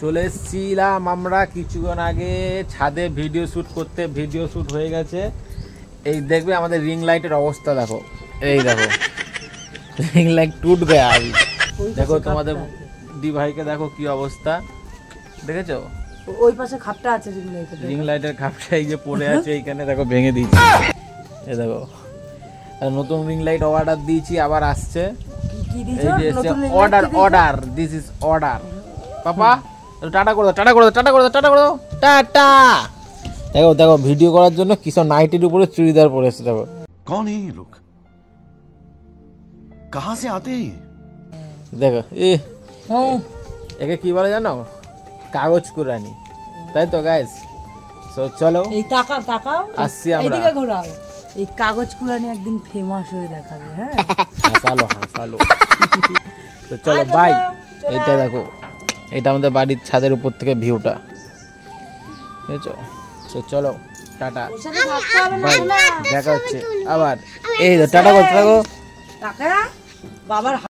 চলে এসেছিলাম আমরা কিছুক্ষণ আগে ছাদে ভিডিও শ্যুট করতে, ভিডিও শ্যুট হয়ে গেছে। এই দেখবে আমাদের রিং লাইটের অবস্থা দেখো, এই দেখো রিং লাইট টুট গয়া আবি। দেখো তোমাদের দি ভাইকে দেখো কি অবস্থা, দেখেছো? ওই পাশে খাপটা আছে রিং লাইটের খাপটা এই যে পড়ে আছে এইখানে, দেখো ভেঙে দিয়েছি। এই দেখো নতুন রিং লাইট অর্ডার দিয়েছি, আবার আসছে। এই যে order, order, this is order. Papa tata করে দাও, টাটা করে দাও, টাটা করে দাও, টাটা করে দাও, টাটা। দেখো দেখো ভিডিও করার জন্য কিসব নাইটির উপরে চুড়িদার পরেছে। দেখো कौन है ये लोग, कहां से आते हैं? দেখো একে কি বলে জানো? কাগজ কুরানি, তাই তো গাইস। সো চলো এই তাকাও তাকাও, আসছি আমরা। এদিকে ঘোরাও। এই কাগজ কুরানি একদিন ফেমাস হয়ে দেখাবে। হ্যাঁ হাসালো হাসালো। তো চলো বাই। এইটা দেখো, এটা আমাদের বাড়ির ছাদের উপর থেকে ভিউটা, বুঝেছো? তো চলো টাটা বাই, দেখা হচ্ছে আবার। এই টাটা করতে থাকো। টাকা বাবার